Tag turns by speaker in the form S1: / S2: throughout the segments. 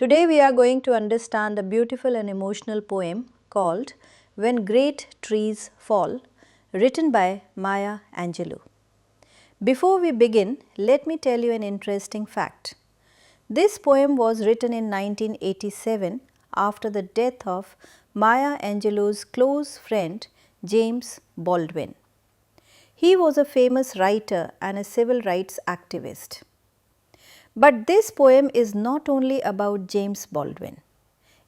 S1: Today we are going to understand a beautiful and emotional poem called When Great Trees Fall, written by Maya Angelou. Before we begin, let me tell you an interesting fact. This poem was written in 1987 after the death of Maya Angelou's close friend James Baldwin. He was a famous writer and a civil rights activist. But this poem is not only about James Baldwin.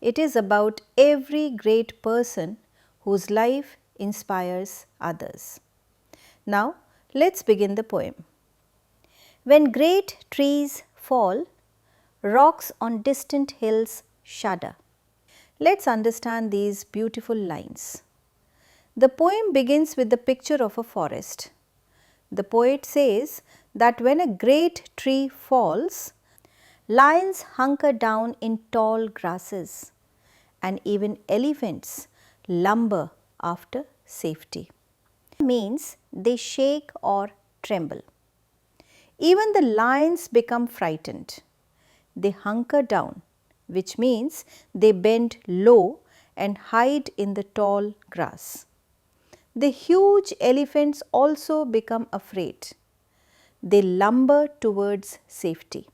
S1: It is about every great person whose life inspires others. Now, let's begin the poem. When great trees fall, rocks on distant hills shudder. Let's understand these beautiful lines. The poem begins with the picture of a forest. The poet says that when a great tree falls, lions hunker down in tall grasses and even elephants lumber after safety. It means they shake or tremble. Even the lions become frightened. They hunker down, which means they bend low and hide in the tall grass. The huge elephants also become afraid. They lumber towards safety.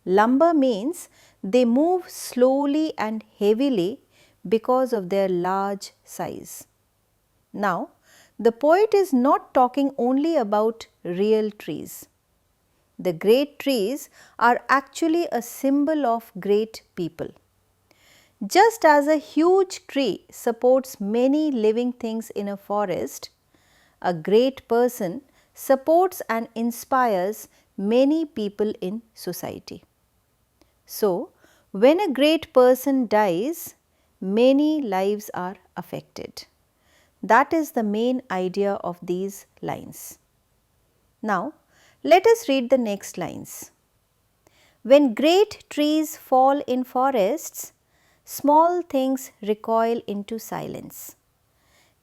S1: Lumber means they move slowly and heavily because of their large size. Now, the poet is not talking only about real trees. The great trees are actually a symbol of great people. Just as a huge tree supports many living things in a forest, a great person supports and inspires many people in society. So, when a great person dies, many lives are affected. That is the main idea of these lines. Now, let us read the next lines. When great trees fall in forests, small things recoil into silence,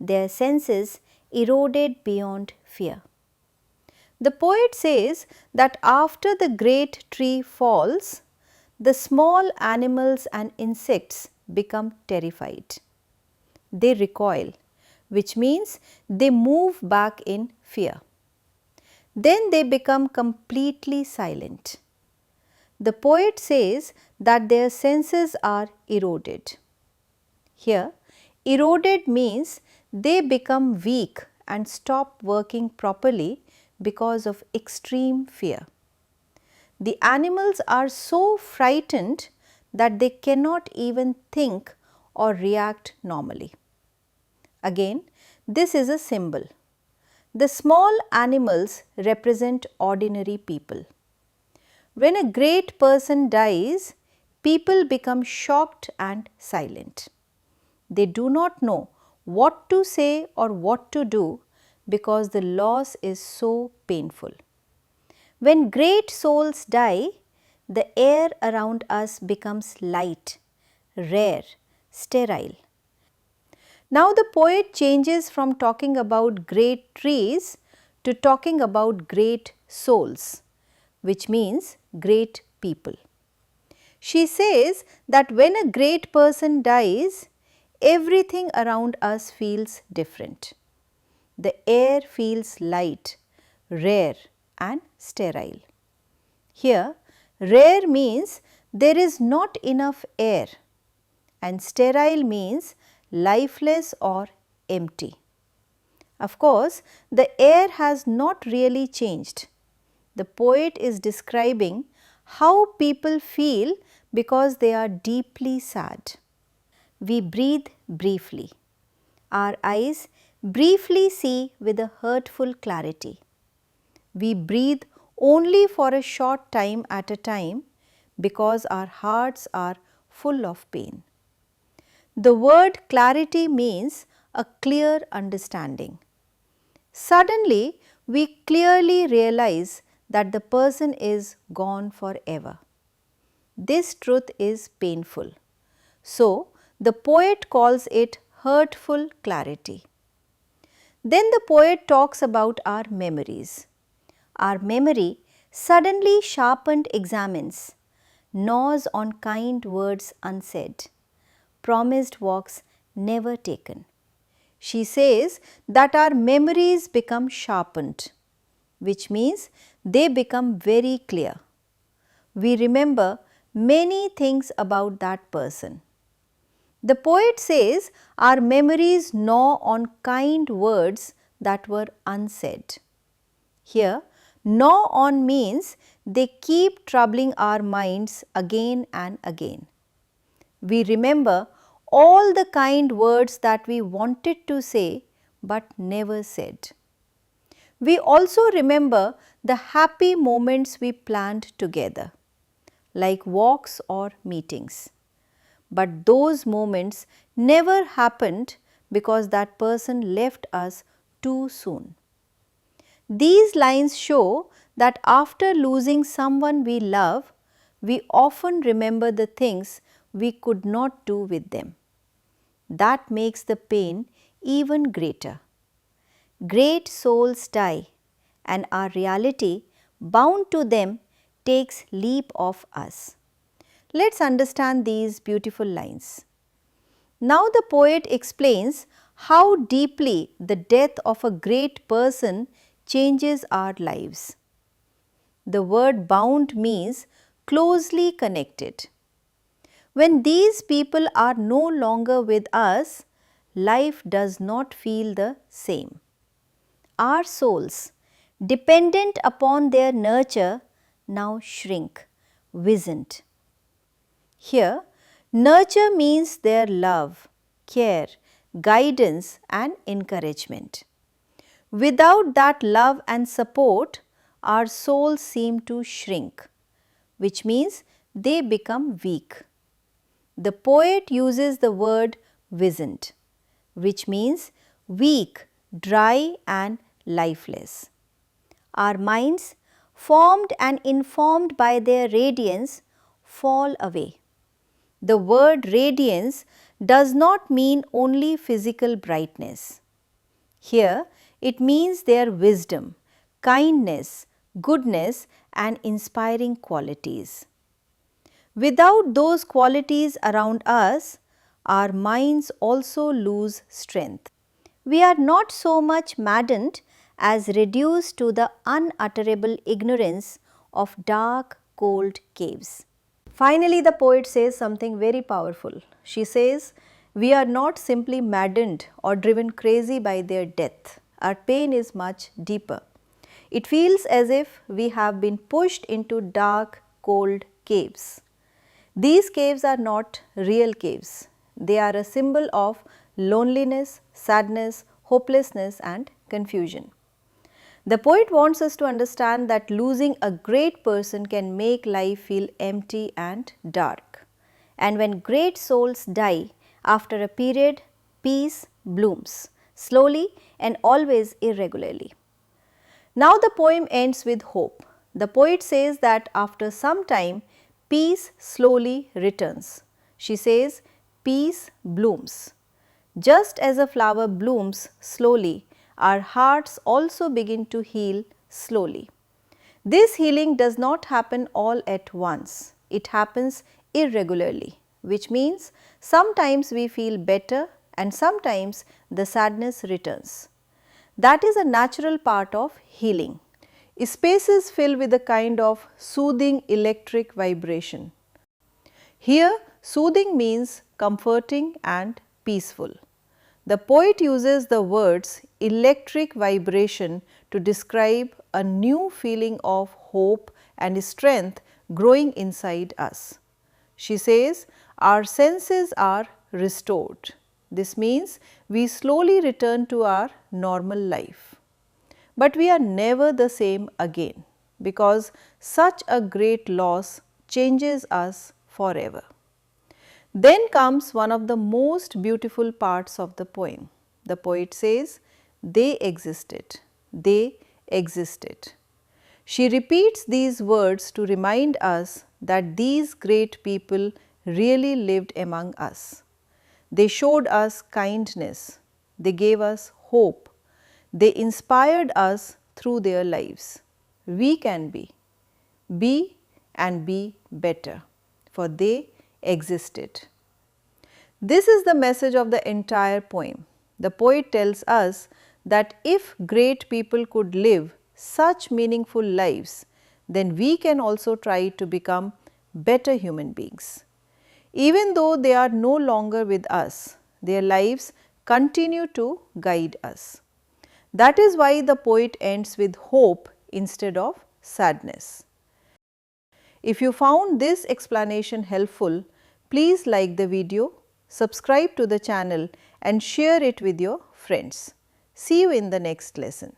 S1: their senses eroded beyond fear. The poet says that after the great tree falls, the small animals and insects become terrified. They recoil, which means they move back in fear. Then they become completely silent. The poet says that their senses are eroded. Here, eroded means they become weak and stop working properly because of extreme fear. The animals are so frightened that they cannot even think or react normally. Again, this is a symbol. The small animals represent ordinary people. When a great person dies, people become shocked and silent. They do not know what to say or what to do because the loss is so painful. When great souls die, the air around us becomes light, rare, sterile. Now the poet changes from talking about great trees to talking about great souls, which means great people. She says that when a great person dies, everything around us feels different. The air feels light, rare and sterile. Here, rare means there is not enough air and sterile means lifeless or empty. Of course, the air has not really changed. The poet is describing how people feel because they are deeply sad. We breathe briefly. Our eyes briefly see with a hurtful clarity. We breathe only for a short time at a time because our hearts are full of pain. The word clarity means a clear understanding. Suddenly, we clearly realize that the person is gone forever. This truth is painful. So, the poet calls it hurtful clarity. Then the poet talks about our memories. Our memory, suddenly sharpened, examines, gnaws on kind words unsaid, promised walks never taken. She says that our memories become sharpened, which means they become very clear. We remember many things about that person. The poet says our memories gnaw on kind words that were unsaid. Here, gnaw on means they keep troubling our minds again and again. We remember all the kind words that we wanted to say but never said. We also remember the happy moments we planned together, like walks or meetings. But those moments never happened because that person left us too soon. These lines show that after losing someone we love, we often remember the things we could not do with them. That makes the pain even greater. Great souls die, and our reality, bound to them, takes leap of us. Let's understand these beautiful lines. Now the poet explains how deeply the death of a great person changes our lives. The word bound means closely connected. When these people are no longer with us, life does not feel the same. Our souls, dependent upon their nurture, now shrink, wizened. Here, nurture means their love, care, guidance and encouragement. Without that love and support, our souls seem to shrink, which means they become weak. The poet uses the word wizened, which means weak, dry and lifeless. Our minds, formed and informed by their radiance, fall away. The word radiance does not mean only physical brightness. Here, it means their wisdom, kindness, goodness and inspiring qualities. Without those qualities around us, our minds also lose strength. We are not so much maddened as reduced to the unutterable ignorance of dark, cold caves. Finally, the poet says something very powerful. She says, "We are not simply maddened or driven crazy by their death. Our pain is much deeper. It feels as if we have been pushed into dark, cold caves. These caves are not real caves. They are a symbol of loneliness, sadness, hopelessness and confusion." The poet wants us to understand that losing a great person can make life feel empty and dark. And when great souls die, after a period, peace blooms, slowly and always irregularly. Now the poem ends with hope. The poet says that after some time, peace slowly returns. She says, peace blooms. Just as a flower blooms slowly, our hearts also begin to heal slowly. This healing does not happen all at once. It happens irregularly, which means sometimes we feel better and sometimes the sadness returns. That is a natural part of healing. Spaces fill with a kind of soothing electric vibration. Here, soothing means comforting and peaceful. The poet uses the words electric vibration to describe a new feeling of hope and strength growing inside us. She says, our senses are restored. This means we slowly return to our normal life. But we are never the same again because such a great loss changes us forever. Then comes one of the most beautiful parts of the poem. The poet says, they existed, they existed. She repeats these words to remind us that these great people really lived among us. They showed us kindness, they gave us hope, they inspired us through their lives. We can be and be better. for they existed. This is the message of the entire poem. The poet tells us that if great people could live such meaningful lives, then we can also try to become better human beings. Even though they are no longer with us, their lives continue to guide us. That is why the poet ends with hope instead of sadness. If you found this explanation helpful, please like the video, subscribe to the channel and share it with your friends. See you in the next lesson.